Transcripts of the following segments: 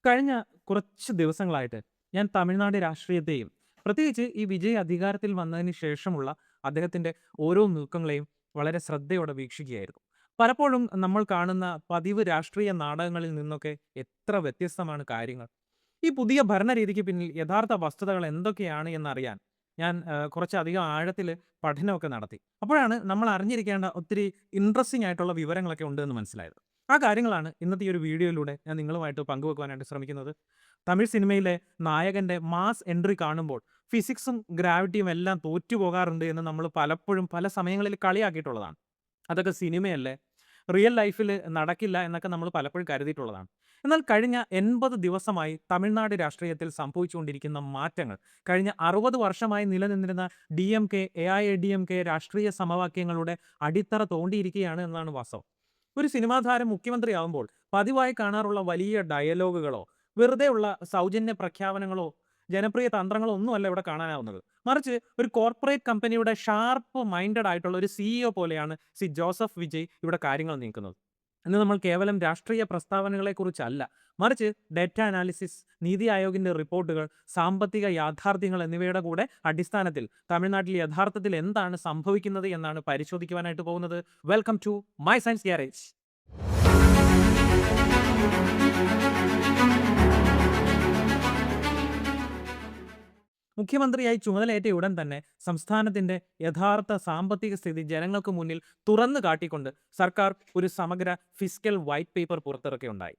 കഴിഞ്ഞ കുറച്ച് ദിവസങ്ങളായിട്ട് ഞാൻ തമിഴ്നാട് രാഷ്ട്രീയത്തെയും, പ്രത്യേകിച്ച് ഈ വിജയ് അധികാരത്തിൽ വന്നതിന് ശേഷമുള്ള അദ്ദേഹത്തിന്റെ ഓരോ നീക്കങ്ങളെയും വളരെ ശ്രദ്ധയോടെ വീക്ഷിക്കുകയായിരുന്നു. പലപ്പോഴും നമ്മൾ കാണുന്ന പതിവ് രാഷ്ട്രീയ നാടകങ്ങളിൽ നിന്നൊക്കെ എത്ര വ്യത്യസ്തമാണ് കാര്യങ്ങൾ. ഈ പുതിയ ഭരണരീതിക്ക് പിന്നിൽ യഥാർത്ഥ വസ്തുതകൾ എന്തൊക്കെയാണ് എന്നറിയാൻ ഞാൻ കുറച്ചധികം ആഴത്തില് പഠനമൊക്കെ നടത്തി. അപ്പോഴാണ് നമ്മൾ അറിഞ്ഞിരിക്കേണ്ട ഒത്തിരി ഇൻട്രസ്റ്റിംഗ് ആയിട്ടുള്ള വിവരങ്ങളൊക്കെ ഉണ്ടെന്ന് മനസ്സിലായത്. ആ കാര്യങ്ങളാണ് ഇന്നത്തെ ഈ ഒരു വീഡിയോയിലൂടെ ഞാൻ നിങ്ങളുമായിട്ട് പങ്കുവെക്കുവാനായിട്ട് ശ്രമിക്കുന്നത്. തമിഴ് സിനിമയിലെ നായകന്റെ മാസ് എൻട്രി കാണുമ്പോൾ ഫിസിക്സും ഗ്രാവിറ്റിയും എല്ലാം തോറ്റുപോകാറുണ്ട് എന്ന് നമ്മൾ പലപ്പോഴും പല സമയങ്ങളിൽ കളിയാക്കിയിട്ടുള്ളതാണ്. അതൊക്കെ സിനിമയല്ലേ, റിയൽ ലൈഫിൽ നടക്കില്ല എന്നൊക്കെ നമ്മൾ പലപ്പോഴും കരുതിയിട്ടുള്ളതാണ്. എന്നാൽ കഴിഞ്ഞ 80 ദിവസമായി തമിഴ്നാട് രാഷ്ട്രീയത്തിൽ സംഭവിച്ചുകൊണ്ടിരിക്കുന്ന മാറ്റങ്ങൾ, കഴിഞ്ഞ 60 വർഷമായി നിലനിന്നിരുന്ന DMK, AIADMK രാഷ്ട്രീയ സമവാക്യങ്ങളുടെ അടിത്തറ തോണ്ടിയിരിക്കുകയാണ് എന്നതാണ് വാസ്തവം. ഒരു സിനിമാ താരം മുഖ്യമന്ത്രിയാവുമ്പോൾ പതിവായി കാണാറുള്ള വലിയ ഡയലോഗുകളോ വെറുതെയുള്ള സൗജന്യ പ്രഖ്യാപനങ്ങളോ ജനപ്രിയ തന്ത്രങ്ങളോ ഒന്നുമല്ല ഇവിടെ കാണാനാവുന്നത്. മറിച്ച് ഒരു കോർപ്പറേറ്റ് കമ്പനിയുടെ ഷാർപ്പ് മൈൻഡഡ് ആയിട്ടുള്ള ഒരു CEO പോലെയാണ് ജോസഫ് വിജയ് ഇവിടെ കാര്യങ്ങൾ നീക്കുന്നത്. ഇന്ന് നമ്മൾ കേവലം രാഷ്ട്രീയ പ്രസ്താവനകളെക്കുറിച്ചല്ല, മറിച്ച് ഡേറ്റ അനാലിസിസ്, നീതി ആയോഗിന്റെ റിപ്പോർട്ടുകൾ, സാമ്പത്തിക യാഥാർത്ഥ്യങ്ങൾ എന്നിവയുടെ കൂടെ അടിസ്ഥാനത്തിൽ തമിഴ്നാട്ടിൽ യഥാർത്ഥത്തിൽ എന്താണ് സംഭവിക്കുന്നത് എന്നാണ് പരിശോധിക്കുവാനായിട്ട് പോകുന്നത്. Welcome to my science garage. മുഖ്യമന്ത്രിയായി ചുമതലയേറ്റ ഉടൻ തന്നെ സംസ്ഥാനത്തിന്റെ യഥാർത്ഥ സാമ്പത്തിക സ്ഥിതി ജനങ്ങൾക്ക് മുന്നിൽ തുറന്നു കാട്ടിക്കൊണ്ട് സർക്കാർ ഒരു സമഗ്ര ഫിസ്ക്കൽ വൈറ്റ് പേപ്പർ പുറത്തിറക്കുകയുണ്ടായി.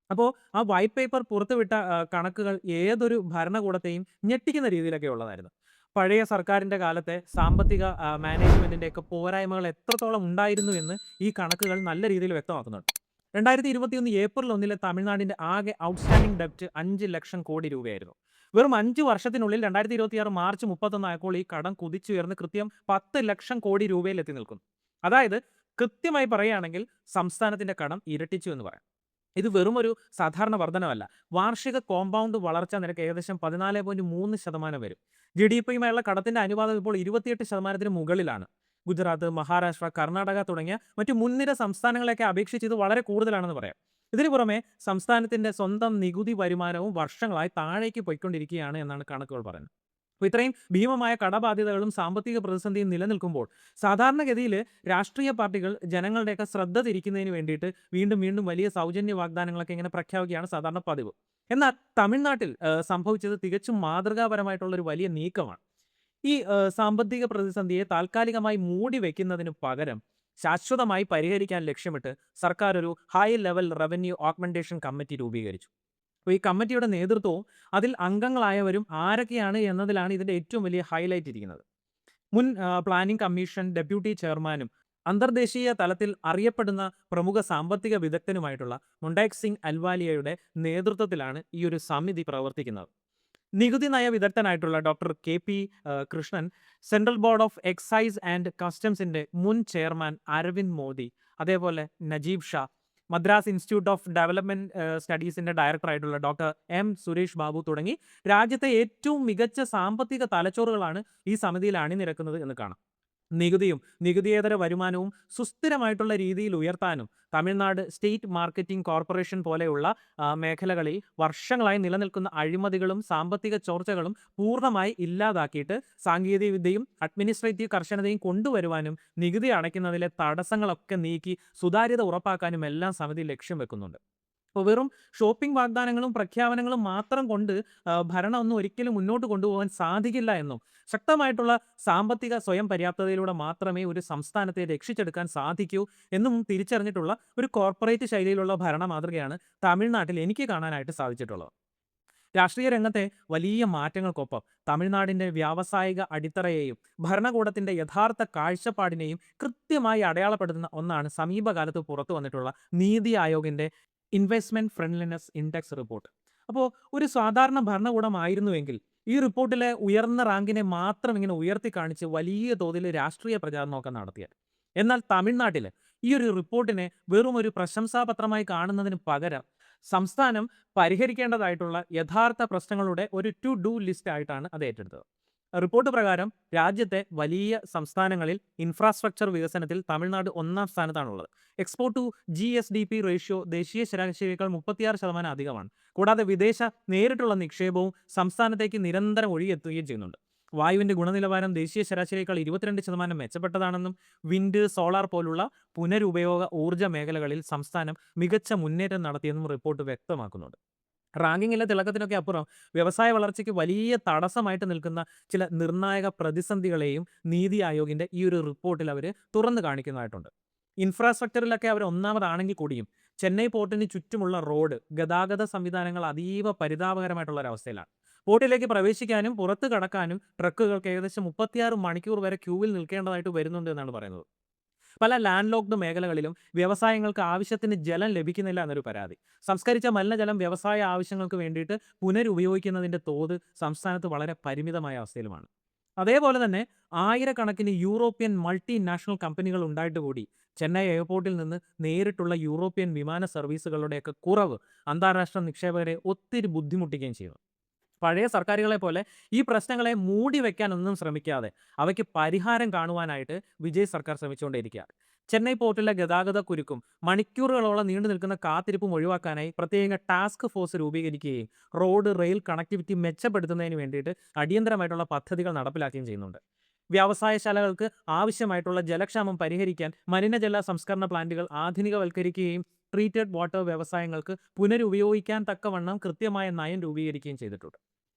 അപ്പോൾ ആ വൈറ്റ് പേപ്പർ പുറത്തുവിട്ട കണക്കുകൾ ഏതൊരു ഭരണകൂടത്തെയും ഞെട്ടിക്കുന്ന രീതിയിലൊക്കെ ഉള്ളതായിരുന്നു. പഴയ സർക്കാരിന്റെ കാലത്തെ സാമ്പത്തിക മാനേജ്മെന്റിന്റെയൊക്കെ പോരായ്മകൾ എത്രത്തോളം ഉണ്ടായിരുന്നു എന്ന് ഈ കണക്കുകൾ നല്ല രീതിയിൽ വ്യക്തമാക്കുന്നുണ്ട്. 2021 ഏപ്രിൽ 1 തമിഴ്നാടിന്റെ ആകെ ഔട്ട്സ്റ്റാൻഡിംഗ് ഡെപ്റ്റ് 5 ലക്ഷം കോടി രൂപയായിരുന്നു. വെറും 5 വർഷത്തിനുള്ളിൽ 2026 മാർച്ച് 31 ആയപ്പോൾ ഈ കടം കുതിച്ചുയർന്ന് കൃത്യം 10 ലക്ഷം കോടി രൂപയിൽ എത്തി നിൽക്കുന്നു. അതായത് കൃത്യമായി പറയുകയാണെങ്കിൽ സംസ്ഥാനത്തിന്റെ കടം ഇരട്ടിച്ചു എന്ന് പറയാം. ഇത് വെറുമൊരു സാധാരണ വർധനവല്ല. വാർഷിക കോമ്പൗണ്ട് വളർച്ചാ നിരക്ക് ഏകദേശം 14.3% വരും. GDPയുമായുള്ള കടത്തിന്റെ അനുപാതം ഇപ്പോൾ 28%-ന് മുകളിലാണ്. ഗുജറാത്ത്, മഹാരാഷ്ട്ര, കർണാടക തുടങ്ങിയ മറ്റു മുൻനിര സംസ്ഥാനങ്ങളെയൊക്കെ അപേക്ഷിച്ച് ഇത് വളരെ കൂടുതലാണെന്ന് പറയാം. ഇതിനു പുറമെ സംസ്ഥാനത്തിന്റെ സ്വന്തം നികുതി വരുമാനവും വർഷങ്ങളായി താഴേക്ക് പോയിക്കൊണ്ടിരിക്കുകയാണ് എന്നാണ് കണക്കുകൾ പറയുന്നത്. അപ്പോൾ ഇത്രയും ഭീമമായ കടബാധ്യതകളും സാമ്പത്തിക പ്രതിസന്ധിയും നിലനിൽക്കുമ്പോൾ സാധാരണഗതിയിൽ രാഷ്ട്രീയ പാർട്ടികൾ ജനങ്ങളുടെയൊക്കെ ശ്രദ്ധ തിരിക്കുന്നതിന് വേണ്ടിയിട്ട് വീണ്ടും വീണ്ടും വലിയ സൗജന്യ വാഗ്ദാനങ്ങളൊക്കെ ഇങ്ങനെ പ്രഖ്യാപിക്കുകയാണ് സാധാരണ പതിവ്. എന്നാൽ തമിഴ്നാട്ടിൽ സംഭവിച്ചത് തികച്ചും മാതൃകാപരമായിട്ടുള്ള ഒരു വലിയ നീക്കമാണ്. ഈ സാമ്പത്തിക പ്രതിസന്ധിയെ താൽക്കാലികമായി മൂടി വെക്കുന്നതിന് പകരം ശാശ്വതമായി പരിഹരിക്കാൻ ലക്ഷ്യമിട്ട് സർക്കാർ ഒരു high level revenue augmentation committee രൂപീകരിച്ചു. അപ്പോൾ ഈ കമ്മിറ്റിയുടെ നേതൃത്വവും അതിൽ അംഗങ്ങളായവരും ആരൊക്കെയാണ് എന്നതിലാണ് ഇതിന്റെ ഏറ്റവും വലിയ ഹൈലൈറ്റ് ഇരിക്കുന്നത്. മുൻ പ്ലാനിംഗ് കമ്മീഷൻ ഡെപ്യൂട്ടി ചെയർമാനും അന്തർദേശീയ തലത്തിൽ അറിയപ്പെടുന്ന പ്രമുഖ സാമ്പത്തിക വിദഗ്ധനുമായിട്ടുള്ള മൊണ്ടാക് സിംഗ് അൽവാലിയയുടെ നേതൃത്വത്തിലാണ് ഈ ഒരു സമിതി പ്രവർത്തിക്കുന്നത്. നികുതി നയ വിദഗ്ധനായിട്ടുള്ള doctor KP Krishnan, central board of excise and കസ്റ്റംസിന്റെ മുൻ ചെയർമാൻ അരവിന്ദ് മോദി, അതേപോലെ Najeeb Shah, Madras institute of development സ്റ്റഡീസിന്റെ ഡയറക്ടറായിട്ടുള്ള ഡോക്ടർ സുരേഷ് ബാബു തുടങ്ങി രാജ്യത്തെ ഏറ്റവും മികച്ച സാമ്പത്തിക തലച്ചോറുകളാണ് ഈ സമിതിയിൽ അണിനിരക്കുന്നത് എന്ന് കാണാം. നികുതിയും നികുതിയേതര വരുമാനവും സുസ്ഥിരമായിട്ടുള്ള രീതിയിൽ ഉയർത്താനും തമിഴ്നാട് സ്റ്റേറ്റ് മാർക്കറ്റിംഗ് കോർപ്പറേഷൻ പോലെയുള്ള മേഖലകളിൽ വർഷങ്ങളായി നിലനിൽക്കുന്ന അഴിമതികളും സാമ്പത്തിക ചോർച്ചകളും പൂർണ്ണമായി ഇല്ലാതാക്കിയിട്ട് സാങ്കേതിക വിദ്യയും അഡ്മിനിസ്ട്രേറ്റീവ് കർശനതയും കൊണ്ടുവരുവാനും നികുതി അടയ്ക്കുന്നതിലെ തടസ്സങ്ങളൊക്കെ നീക്കി സുതാര്യത ഉറപ്പാക്കാനും എല്ലാം സമിതി ലക്ഷ്യം വെക്കുന്നുണ്ട്. അപ്പോൾ വെറും ഷോപ്പിംഗ് വാഗ്ദാനങ്ങളും പ്രഖ്യാപനങ്ങളും മാത്രം കൊണ്ട് ഭരണം ഒന്നും ഒരിക്കലും മുന്നോട്ട് കൊണ്ടുപോകാൻ സാധിക്കില്ല എന്നും ശക്തമായിട്ടുള്ള സാമ്പത്തിക സ്വയം പര്യാപ്തതയിലൂടെ മാത്രമേ ഒരു സംസ്ഥാനത്തെ രക്ഷിച്ചെടുക്കാൻ സാധിക്കൂ എന്നും തിരിച്ചറിഞ്ഞിട്ടുള്ള ഒരു കോർപ്പറേറ്റ് ശൈലിയിലുള്ള ഭരണ മാതൃകയാണ് തമിഴ്നാട്ടിൽ എനിക്ക് കാണാനായിട്ട് സാധിച്ചിട്ടുള്ളത്. രാഷ്ട്രീയ രംഗത്തെ വലിയ മാറ്റങ്ങൾക്കൊപ്പം തമിഴ്നാടിന്റെ വ്യാവസായിക അടിത്തറയെയും ഭരണകൂടത്തിന്റെ യഥാർത്ഥ കാഴ്ചപ്പാടിനെയും കൃത്യമായി അടയാളപ്പെടുത്തുന്ന ഒന്നാണ് സമീപകാലത്ത് പുറത്തു വന്നിട്ടുള്ള നീതി ആയോഗിന്റെ ഇൻവെസ്റ്റ്മെന്റ് ഫ്രണ്ട്ലിനെസ് ഇൻഡെക്സ് റിപ്പോർട്ട്. അപ്പോൾ ഒരു സാധാരണ ഭരണകൂടമായിരുന്നുവെങ്കിൽ ഈ റിപ്പോർട്ടിലെ ഉയർന്ന റാങ്കിനെ മാത്രം ഇങ്ങനെ ഉയർത്തി കാണിച്ച് വലിയ തോതിൽ രാഷ്ട്രീയ പ്രചാരണമൊക്കെ നടത്തിയത്. എന്നാൽ തമിഴ്നാട്ടിൽ ഈ ഒരു റിപ്പോർട്ടിനെ വെറും ഒരു പ്രശംസാപത്രമായി കാണുന്നതിന് പകരം സംസ്ഥാനം പരിഹരിക്കേണ്ടതായിട്ടുള്ള യഥാർത്ഥ പ്രശ്നങ്ങളുടെ ഒരു ടു ഡു ലിസ്റ്റ് ആയിട്ടാണ് അത് ഏറ്റെടുത്തത്. റിപ്പോർട്ട് പ്രകാരം രാജ്യത്തെ വലിയ സംസ്ഥാനങ്ങളിൽ ഇൻഫ്രാസ്ട്രക്ചർ വികസനത്തിൽ തമിഴ്നാട് ഒന്നാം സ്ഥാനത്താണുള്ളത്. എക്സ്പോർട്ട് ടു GSDP റേഷ്യോ ദേശീയ ശരാശരിയേക്കാൾ 36% അധികമാണ്. കൂടാതെ വിദേശ നേരിട്ടുള്ള നിക്ഷേപവും സംസ്ഥാനത്തേക്ക് നിരന്തരം ഒഴുകിയെത്തുകയും ചെയ്യുന്നുണ്ട്. വായുവിന്റെ ഗുണനിലവാരം ദേശീയ ശരാശരിയേക്കാൾ 22% മെച്ചപ്പെട്ടതാണെന്നും വിൻഡ്, സോളാർ പോലുള്ള പുനരുപയോഗ ഊർജ്ജ മേഖലകളിൽ സംസ്ഥാനം മികച്ച മുന്നേറ്റം നടത്തിയെന്നും റിപ്പോർട്ട് വ്യക്തമാക്കുന്നുണ്ട്. റാങ്കിങ്ങിലെ തിളക്കത്തിനൊക്കെ അപ്പുറം വ്യവസായ വളർച്ചയ്ക്ക് വലിയ തടസ്സമായിട്ട് നിൽക്കുന്ന ചില നിർണായക പ്രതിസന്ധികളെയും നീതി ആയോഗിന്റെ ഈ ഒരു റിപ്പോർട്ടിൽ അവർ തുറന്നു കാണിക്കുന്നതായിട്ടുണ്ട്. ഇൻഫ്രാസ്ട്രക്ചറിലൊക്കെ അവർ ഒന്നാമതാണെങ്കിൽ കൂടിയും ചെന്നൈ പോർട്ടിന് ചുറ്റുമുള്ള റോഡ്, ഗതാഗത സംവിധാനങ്ങൾ അതീവ പരിതാപകരമായിട്ടുള്ള ഒരവസ്ഥയിലാണ്. പോർട്ടിലേക്ക് പ്രവേശിക്കാനും പുറത്ത് കടക്കാനും ട്രക്കുകൾക്ക് ഏകദേശം 36 മണിക്കൂർ വരെ ക്യൂവിൽ നിൽക്കേണ്ടതായിട്ട് വരുന്നുണ്ട് എന്നാണ് പറയുന്നത്. പല ലാൻഡ് ലോക്ക്ഡ് മേഖലകളിലും വ്യവസായങ്ങൾക്ക് ആവശ്യത്തിന് ജലം ലഭിക്കുന്നില്ല എന്നൊരു പരാതി. സംസ്കരിച്ച മലിനജലം വ്യവസായ ആവശ്യങ്ങൾക്ക് വേണ്ടിയിട്ട് പുനരുപയോഗിക്കുന്നതിന്റെ തോത് സംസ്ഥാനത്ത് വളരെ പരിമിതമായ അവസ്ഥയിലുമാണ്. അതേപോലെ തന്നെ ആയിരക്കണക്കിന് യൂറോപ്യൻ മൾട്ടിനാഷണൽ കമ്പനികൾ ഉണ്ടായിട്ട് കൂടി ചെന്നൈ എയർപോർട്ടിൽ നിന്ന് നേരിട്ടുള്ള യൂറോപ്യൻ വിമാന സർവീസുകളുടെയൊക്കെ കുറവ് അന്താരാഷ്ട്ര നിക്ഷേപകരെ ഒത്തിരി ബുദ്ധിമുട്ടിക്കുകയും ചെയ്യുന്നു. പഴയ സർക്കാരുകളെ പോലെ ഈ പ്രശ്നങ്ങളെ മൂടി വെക്കാനൊന്നും ശ്രമിക്കാതെ അവയ്ക്ക് പരിഹാരം കാണുവാനായിട്ട് വിജയ് സർക്കാർ ശ്രമിച്ചുകൊണ്ടേയിരിക്കുകയാണ്. ചെന്നൈ പോർട്ടിലെ ഗതാഗത കുരുക്കും മണിക്കൂറുകളോളം നീണ്ടു നിൽക്കുന്ന കാത്തിരിപ്പും ഒഴിവാക്കാനായി പ്രത്യേക ടാസ്ക് ഫോഴ്സ് രൂപീകരിക്കുകയും റോഡ്, റെയിൽ കണക്ടിവിറ്റി മെച്ചപ്പെടുത്തുന്നതിന് വേണ്ടിയിട്ട് അടിയന്തരമായിട്ടുള്ള പദ്ധതികൾ നടപ്പിലാക്കുകയും ചെയ്യുന്നുണ്ട്. വ്യവസായശാലകൾക്ക് ആവശ്യമായിട്ടുള്ള ജലക്ഷാമം പരിഹരിക്കാൻ മലിനജല സംസ്കരണ പ്ലാന്റുകൾ ആധുനികവൽക്കരിക്കുകയും ട്രീറ്റഡ് വാട്ടർ വ്യവസായങ്ങൾക്ക് പുനരുപയോഗിക്കാൻ തക്കവണ്ണം കൃത്യമായ നയം രൂപീകരിക്കുകയും ചെയ്തിട്ടുണ്ട്.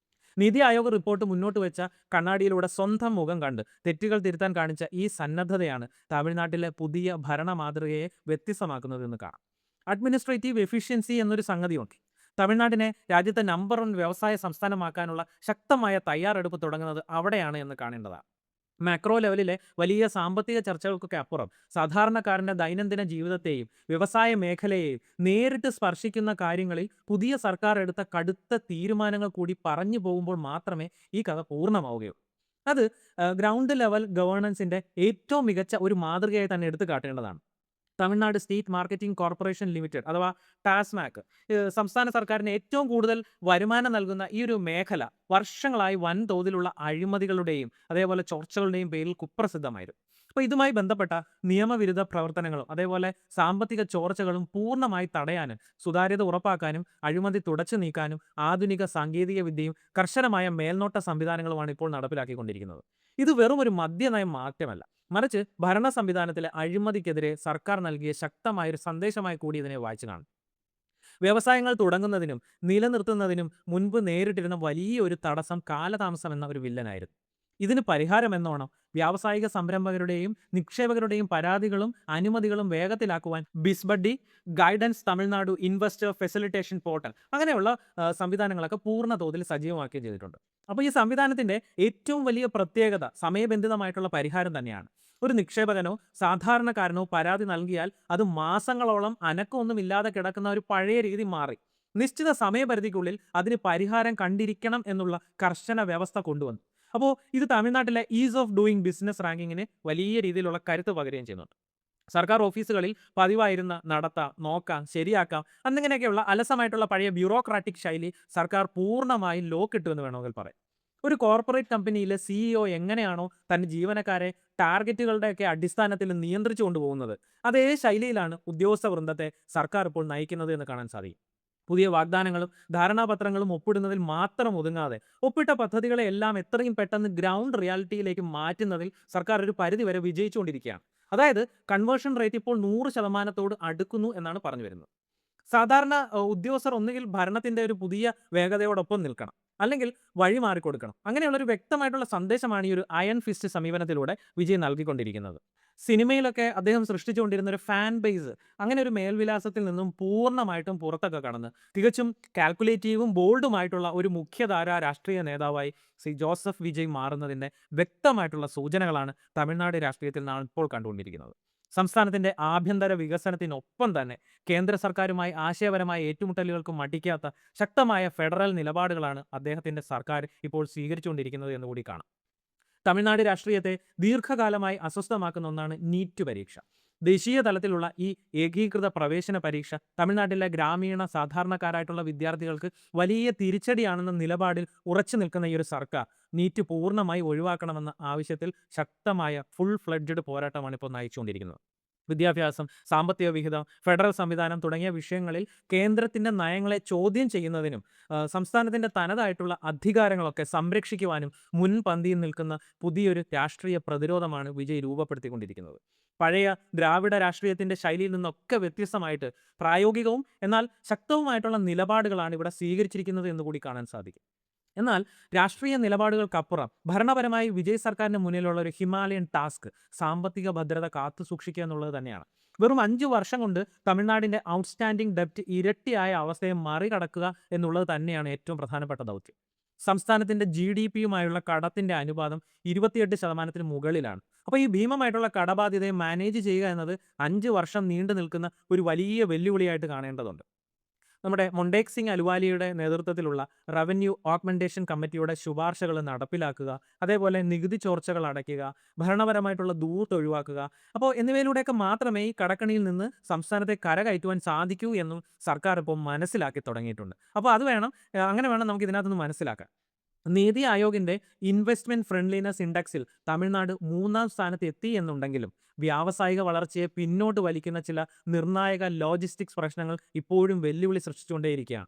നീതി ആയോഗ് റിപ്പോർട്ട് മുന്നോട്ട് വെച്ച കണ്ണാടിയിലൂടെ സ്വന്തം മുഖം കണ്ട് തെറ്റുകൾ തിരുത്താൻ കാണിച്ച ഈ സന്നദ്ധതയാണ് തമിഴ്നാട്ടിലെ പുതിയ ഭരണ മാതൃകയെ വ്യത്യസ്തമാക്കുന്നതെന്ന് കാണാം. അഡ്മിനിസ്ട്രേറ്റീവ് എഫിഷ്യൻസി എന്നൊരു സംഗതിയുണ്ട്. തമിഴ്നാടിനെ രാജ്യത്തെ നമ്പർ 1 വ്യവസായ സംസ്ഥാനമാക്കാനുള്ള ശക്തമായ തയ്യാറെടുപ്പ് തുടങ്ങുന്നത് അവിടെയാണ് എന്ന് കാണേണ്ടതാണ്. മാക്രോ ലെവലിലെ വലിയ സാമ്പത്തിക ചർച്ചകൾക്കൊക്കെ അപ്പുറം സാധാരണക്കാരൻ്റെ ദൈനംദിന ജീവിതത്തെയും വ്യവസായ മേഖലയെയും നേരിട്ട് സ്പർശിക്കുന്ന കാര്യങ്ങളിൽ പുതിയ സർക്കാർ എടുത്ത കടുത്ത തീരുമാനങ്ങൾ കൂടി പറഞ്ഞു പോകുമ്പോൾ മാത്രമേ ഈ കഥ പൂർണ്ണമാവുകയുള്ളൂ. അത് ഗ്രൗണ്ട് ലെവൽ ഗവേണൻസിൻ്റെ ഏറ്റവും മികച്ച ഒരു മാതൃകയായി തന്നെ എടുത്തു കാട്ടേണ്ടതാണ്. Tamil Nadu state marketing corporation limited അഥവാ ടാസ്മാക് സംസ്ഥാന സർക്കാരിന് ഏറ്റവും കൂടുതൽ വരുമാനം നൽകുന്ന ഈ ഒരു മേഖല വർഷങ്ങളായി വൻതോതിലുള്ള അഴിമതികളുടെയും അതേപോലെ ചോർച്ചകളുടെയും പേരിൽ കുപ്രസിദ്ധമായിരുന്നു. അപ്പോൾ ഇതുമായി ബന്ധപ്പെട്ട നിയമവിരുദ്ധ പ്രവർത്തനങ്ങളും അതേപോലെ സാമ്പത്തിക ചോർച്ചകളും പൂർണ്ണമായി തടയാനും സുതാര്യത ഉറപ്പാക്കാനും അഴിമതി തുടച്ചു നീക്കാനും ആധുനിക സാങ്കേതിക വിദ്യയും കർശനമായ മേൽനോട്ട സംവിധാനങ്ങളുമാണ് ഇപ്പോൾ നടപ്പിലാക്കിക്കൊണ്ടിരിക്കുന്നത്. ഇത് വെറും ഒരു മദ്യനയം മാറ്റമല്ല, മറിച്ച് ഭരണ സംവിധാനത്തിലെ അഴിമതിക്കെതിരെ സർക്കാർ നൽകിയ ശക്തമായൊരു സന്ദേശമായി കൂടി ഇതിനെ വായിച്ചു കാണും. വ്യവസായങ്ങൾ തുടങ്ങുന്നതിനും നിലനിർത്തുന്നതിനും മുൻപ് നേരിട്ടിരുന്ന വലിയൊരു തടസ്സം കാലതാമസം എന്ന ഒരു വില്ലനായിരുന്നു. ഇതിന് പരിഹാരം എന്നോണം വ്യാവസായിക സംരംഭകരുടെയും നിക്ഷേപകരുടെയും പരാതികളും അനുമതികളും വേഗത്തിലാക്കുവാൻ Biz Buddy, guidance Tamil Nadu investor facilitation portal അങ്ങനെയുള്ള സംവിധാനങ്ങളൊക്കെ പൂർണ്ണ തോതിൽ സജീവമാക്കുകയും ചെയ്തിട്ടുണ്ട്. അപ്പോൾ ഈ സംവിധാനത്തിൻ്റെ ഏറ്റവും വലിയ പ്രത്യേകത സമയബന്ധിതമായിട്ടുള്ള പരിഹാരം തന്നെയാണ്. ഒരു നിക്ഷേപകനോ സാധാരണക്കാരനോ പരാതി നൽകിയാൽ അത് മാസങ്ങളോളം അനക്കമൊന്നുമില്ലാതെ കിടക്കുന്ന ഒരു പഴയ രീതി മാറി നിശ്ചിത സമയപരിധിക്കുള്ളിൽ അതിന് പരിഹാരം കണ്ടിരിക്കണം എന്നുള്ള കർശന വ്യവസ്ഥ കൊണ്ടുവന്നു. അപ്പോൾ ഇത് തമിഴ്നാട്ടിലെ ഈസ് ഓഫ് ഡൂയിങ് ബിസിനസ് റാങ്കിങ്ങിന് വലിയ രീതിയിലുള്ള കരുത്ത് പകരുകയും ചെയ്യുന്നുണ്ട്. സർക്കാർ ഓഫീസുകളിൽ പതിവായിരുന്ന നടത്താം, നോക്കാം, ശരിയാക്കാം എന്നിങ്ങനെയൊക്കെയുള്ള അലസമായിട്ടുള്ള പഴയ ബ്യൂറോക്രാറ്റിക് ശൈലി സർക്കാർ പൂർണ്ണമായും ലോക്കിട്ടു എന്ന് വേണമെങ്കിൽ പറയാം. ഒരു കോർപ്പറേറ്റ് കമ്പനിയിലെ CEO എങ്ങനെയാണോ തൻ്റെ ജീവനക്കാരെ ടാർഗറ്റുകളുടെയൊക്കെ അടിസ്ഥാനത്തിൽ നിയന്ത്രിച്ചു കൊണ്ടുപോകുന്നത്, അതേ ശൈലിയിലാണ് ഉദ്യോഗസ്ഥ വൃന്ദത്തെ സർക്കാർ ഇപ്പോൾ നയിക്കുന്നത് എന്ന് കാണാൻ സാധിക്കും. പുതിയ വാഗ്ദാനങ്ങളും ധാരണാപത്രങ്ങളും ഒപ്പിടുന്നതിൽ മാത്രം ഒതുങ്ങാതെ ഒപ്പിട്ട പദ്ധതികളെ എല്ലാം എത്രയും പെട്ടെന്ന് ഗ്രൗണ്ട് റിയാലിറ്റിയിലേക്ക് മാറ്റുന്നതിൽ സർക്കാർ ഒരു പരിധിവരെ വിജയിച്ചുകൊണ്ടിരിക്കുകയാണ്. അതായത് കൺവേർഷൻ റേറ്റ് ഇപ്പോൾ 100% അടുക്കുന്നു എന്നാണ് പറഞ്ഞു വരുന്നത്. സാധാരണ ഉദ്യോഗസ്ഥർ ഒന്നുകിൽ ഭരണത്തിൻ്റെ ഒരു പുതിയ വേഗതയോടൊപ്പം നിൽക്കണം, അല്ലെങ്കിൽ വഴി മാറിക്കൊടുക്കണം. അങ്ങനെയുള്ള ഒരു വ്യക്തമായിട്ടുള്ള സന്ദേശമാണ് ഈ ഒരു അയൺ ഫിസ്റ്റ് സമീപനത്തിലൂടെ വിജയ് നൽകിക്കൊണ്ടിരിക്കുന്നത്. സിനിമയിലൊക്കെ അദ്ദേഹം സൃഷ്ടിച്ചുകൊണ്ടിരുന്ന ഒരു ഫാൻ ബേസ് അങ്ങനെ ഒരു മേൽവിലാസത്തിൽ നിന്നും പൂർണ്ണമായിട്ടും പുറത്തൊക്കെ കടന്ന് തികച്ചും കാൽക്കുലേറ്റീവും ബോൾഡുമായിട്ടുള്ള ഒരു മുഖ്യധാര രാഷ്ട്രീയ നേതാവായി ശ്രീ ജോസഫ് വിജയ് മാറുന്നതിൻ്റെ വ്യക്തമായിട്ടുള്ള സൂചനകളാണ് തമിഴ്നാട് രാഷ്ട്രീയത്തിൽ നാം ഇപ്പോൾ കണ്ടുകൊണ്ടിരിക്കുന്നത്. സംസ്ഥാനത്തിൻ്റെ ആഭ്യന്തര വികസനത്തിനൊപ്പം തന്നെ കേന്ദ്ര സർക്കാരുമായി ആശയപരമായ ഏറ്റുമുട്ടലുകൾക്ക് മടിക്കാത്ത ശക്തമായ ഫെഡറൽ നിലപാടുകളാണ് അദ്ദേഹത്തിൻ്റെ സർക്കാർ ഇപ്പോൾ സ്വീകരിച്ചുകൊണ്ടിരിക്കുന്നത് എന്ന് കൂടി കാണാം. തമിഴ്നാട് രാഷ്ട്രീയത്തെ ദീർഘകാലമായി അസ്വസ്ഥമാക്കുന്ന ഒന്നാണ് നീറ്റ് പരീക്ഷ. ദേശീയ തലത്തിലുള്ള ഈ ഏകീകൃത പ്രവേശന പരീക്ഷ തമിഴ്നാട്ടിലെ ഗ്രാമീണ സാധാരണക്കാരായിട്ടുള്ള വിദ്യാർത്ഥികൾക്ക് വലിയ തിരിച്ചടിയാണെന്ന നിലപാടിൽ ഉറച്ചു നിൽക്കുന്ന ഈ ഒരു സർക്കാർ നീറ്റ് പൂർണ്ണമായി ഒഴിവാക്കണമെന്ന ആവശ്യത്തിൽ ശക്തമായ ഫുൾ ഫ്ലെഡ്ജഡ് പോരാട്ടമാണ് ഇപ്പോൾ നയിച്ചുകൊണ്ടിരിക്കുന്നത്. വിദ്യാഭ്യാസം, സാമ്പത്തിക വിഹിതം, ഫെഡറൽ സംവിധാനം തുടങ്ങിയ വിഷയങ്ങളിൽ കേന്ദ്രത്തിന്റെ നയങ്ങളെ ചോദ്യം ചെയ്യുന്നതിനും സംസ്ഥാനത്തിന്റെ തനതായിട്ടുള്ള അധികാരങ്ങളൊക്കെ സംരക്ഷിക്കുവാനും മുൻപന്തിയിൽ നിൽക്കുന്ന പുതിയൊരു രാഷ്ട്രീയ പ്രതിരോധമാണ് വിജയ് രൂപപ്പെടുത്തിക്കൊണ്ടിരിക്കുന്നത്. പഴയ ദ്രാവിഡ രാഷ്ട്രീയത്തിന്റെ ശൈലിയിൽ നിന്നൊക്കെ വ്യത്യസ്തമായിട്ട് പ്രായോഗികവും എന്നാൽ ശക്തവുമായിട്ടുള്ള നിലപാടുകളാണ് ഇവിടെ സ്വീകരിച്ചിരിക്കുന്നത് എന്ന് കൂടി കാണാൻ സാധിക്കും. എന്നാൽ രാഷ്ട്രീയ നിലപാടുകൾക്കപ്പുറം ഭരണപരമായി വിജയ് സർക്കാരിന് മുന്നിലുള്ള ഒരു ഹിമാലയൻ ടാസ്ക് സാമ്പത്തിക ഭദ്രത കാത്തുസൂക്ഷിക്കുക എന്നുള്ളത് തന്നെയാണ്. വെറും 5 വർഷം കൊണ്ട് തമിഴ്നാടിന്റെ ഔട്ട്സ്റ്റാൻഡിംഗ് ഡെപ്റ്റ് ഇരട്ടിയായ അവസ്ഥയെ മറികടക്കുക എന്നുള്ളത് തന്നെയാണ് ഏറ്റവും പ്രധാനപ്പെട്ട ദൗത്യം. സംസ്ഥാനത്തിന്റെ GDP-യുമായുള്ള കടത്തിന്റെ അനുപാതം 28% മുകളിലാണ്. അപ്പോൾ ഈ ഭീമമായിട്ടുള്ള കടബാധ്യതയെ മാനേജ് ചെയ്യുക എന്നത് 5 വർഷം നീണ്ടു നിൽക്കുന്ന ഒരു വലിയ വെല്ലുവിളിയായിട്ട് കാണേണ്ടതുണ്ട്. നമ്മുടെ മൊണ്ടേക് സിംഗ് അലുവാലിയുടെ നേതൃത്വത്തിലുള്ള റവന്യൂ ഓഗ്മെന്റേഷൻ കമ്മിറ്റിയുടെ ശുപാർശകൾ നടപ്പിലാക്കുക, അതേപോലെ നികുതി ചോർച്ചകൾ അടയ്ക്കുക, ഭരണപരമായിട്ടുള്ള ധൂർത്ത് ഒഴിവാക്കുക, അപ്പോൾ എന്നിവയിലൂടെയൊക്കെ മാത്രമേ ഈ കടക്കണിയിൽ നിന്ന് സംസ്ഥാനത്തെ കരകയറ്റുവാൻ സാധിക്കൂ എന്നും സർക്കാർ ഇപ്പോൾ മനസ്സിലാക്കി തുടങ്ങിയിട്ടുണ്ട്. അപ്പോൾ അങ്ങനെ വേണം നമുക്ക് ഇതിനകത്ത് നിന്ന് മനസ്സിലാക്കാൻ. നീതി ആയോഗിന്റെ ഇൻവെസ്റ്റ്മെന്റ് ഫ്രണ്ട്ലിനെസ് ഇൻഡെക്സിൽ തമിഴ്നാട് 3-ാം സ്ഥാനത്ത് എത്തി എന്നുണ്ടെങ്കിലും വ്യാവസായിക വളർച്ചയെ പിന്നോട്ട് വലിക്കുന്ന ചില നിർണായക ലോജിസ്റ്റിക്സ് പ്രശ്നങ്ങൾ ഇപ്പോഴും വെല്ലുവിളി സൃഷ്ടിച്ചുകൊണ്ടേയിരിക്കുകയാണ്.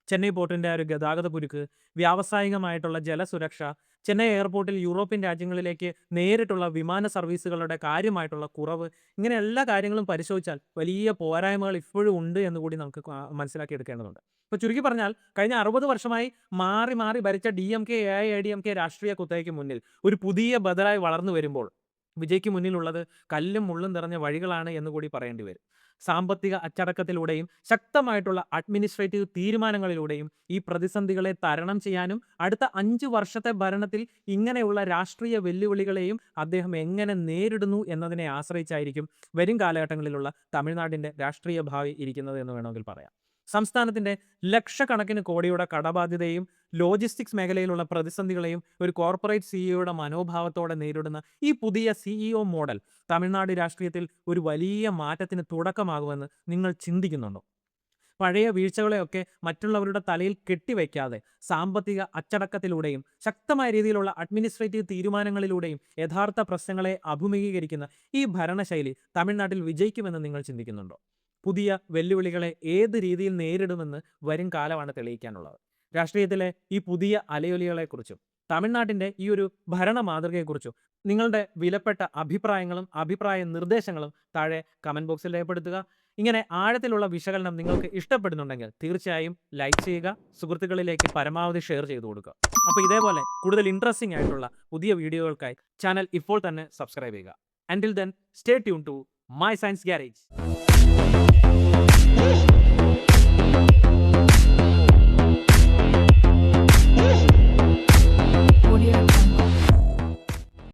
ചെന്നൈ പോർട്ടിന്റെ ഒരു ഗതാഗത കുരുക്ക്, വ്യാവസായികമായിട്ടുള്ള ജലസുരക്ഷ, ചെന്നൈ എയർപോർട്ടിൽ യൂറോപ്യൻ രാജ്യങ്ങളിലേക്ക് നേരിട്ടുള്ള വിമാന സർവീസുകളുടെ കാര്യമായിട്ടുള്ള കുറവ്, ഇങ്ങനെ എല്ലാ കാര്യങ്ങളും പരിശോധിച്ചാൽ വലിയ പോരായ്മകൾ ഇപ്പോഴും ഉണ്ട് എന്ന് കൂടി നമുക്ക് മനസ്സിലാക്കിയെടുക്കേണ്ടതുണ്ട്. ഇപ്പോൾ ചുരുക്കി പറഞ്ഞാൽ കഴിഞ്ഞ 60 വർഷമായി മാറി മാറി ഭരിച്ച DMK, AIADMK രാഷ്ട്രീയ കുത്തകയ്ക്ക് മുന്നിൽ ഒരു പുതിയ ബദലായി വളർന്നു വരുമ്പോൾ വിജയ്ക്ക് മുന്നിലുള്ളത് കല്ലും മുള്ളും നിറഞ്ഞ വഴികളാണ് എന്ന് കൂടി പറയേണ്ടി വരും. സാമ്പത്തിക അച്ചടക്കത്തിലൂടെയും ശക്തമായിട്ടുള്ള അഡ്മിനിസ്ട്രേറ്റീവ് തീരുമാനങ്ങളിലൂടെയും ഈ പ്രതിസന്ധികളെ തരണം ചെയ്യാനും അടുത്ത 5 വർഷത്തെ ഭരണത്തിൽ ഇങ്ങനെയുള്ള രാഷ്ട്രീയ വെല്ലുവിളികളെയും അദ്ദേഹം എങ്ങനെ നേരിടുന്നു എന്നതിനെ ആശ്രയിച്ചായിരിക്കും വരും കാലഘട്ടങ്ങളിലുള്ള തമിഴ്നാടിന്റെ രാഷ്ട്രീയ ഭാവി ഇരിക്കുന്നത് എന്ന് വേണമെങ്കിൽ പറയാം. സംസ്ഥാനത്തിന്റെ ലക്ഷക്കണക്കിന് കോടിയുടെ കടബാധ്യതയും ലോജിസ്റ്റിക്സ് മേഖലയിലുള്ള പ്രതിസന്ധികളെയും ഒരു കോർപ്പറേറ്റ് സിഇഒയുടെ മനോഭാവത്തോടെ നേരിടുന്ന ഈ പുതിയ CEO മോഡൽ തമിഴ്നാട് രാഷ്ട്രീയത്തിൽ ഒരു വലിയ മാറ്റത്തിന് തുടക്കമാകുമെന്ന് നിങ്ങൾ ചിന്തിക്കുന്നുണ്ടോ? പഴയ വീഴ്ചകളെയൊക്കെ മറ്റുള്ളവരുടെ തലയിൽ കെട്ടിവയ്ക്കാതെ സാമ്പത്തിക അച്ചടക്കത്തിലൂടെയും ശക്തമായ രീതിയിലുള്ള അഡ്മിനിസ്ട്രേറ്റീവ് തീരുമാനങ്ങളിലൂടെയും യഥാർത്ഥ പ്രശ്നങ്ങളെ അഭിമുഖീകരിക്കുന്ന ഈ ഭരണശൈലി തമിഴ്നാട്ടിൽ വിജയിക്കുമെന്ന് നിങ്ങൾ ചിന്തിക്കുന്നുണ്ടോ? പുതിയ വെല്ലുവിളികളെ ഏത് രീതിയിൽ നേരിടുമെന്ന് വരും കാലമാണ് തെളിയിക്കാനുള്ളത്. രാഷ്ട്രീയത്തിലെ ഈ പുതിയ അലയൊലികളെക്കുറിച്ചും തമിഴ്നാട്ടിൻ്റെ ഈ ഒരു ഭരണ മാതൃകയെക്കുറിച്ചും നിങ്ങളുടെ വിലപ്പെട്ട അഭിപ്രായങ്ങളും അഭിപ്രായ നിർദ്ദേശങ്ങളും താഴെ കമൻറ്റ് ബോക്സിൽ രേഖപ്പെടുത്തുക. ഇങ്ങനെ ആഴത്തിലുള്ള വിശകലനം നിങ്ങൾക്ക് ഇഷ്ടപ്പെടുന്നുണ്ടെങ്കിൽ തീർച്ചയായും ലൈക്ക് ചെയ്യുക, സുഹൃത്തുക്കളിലേക്ക് പരമാവധി ഷെയർ ചെയ്തു കൊടുക്കുക. അപ്പോൾ ഇതേപോലെ കൂടുതൽ ഇൻട്രസ്റ്റിംഗ് ആയിട്ടുള്ള പുതിയ വീഡിയോകൾക്കായി ചാനൽ ഇപ്പോൾ തന്നെ സബ്സ്ക്രൈബ് ചെയ്യുക. Until then, stay tuned to My Science Garage.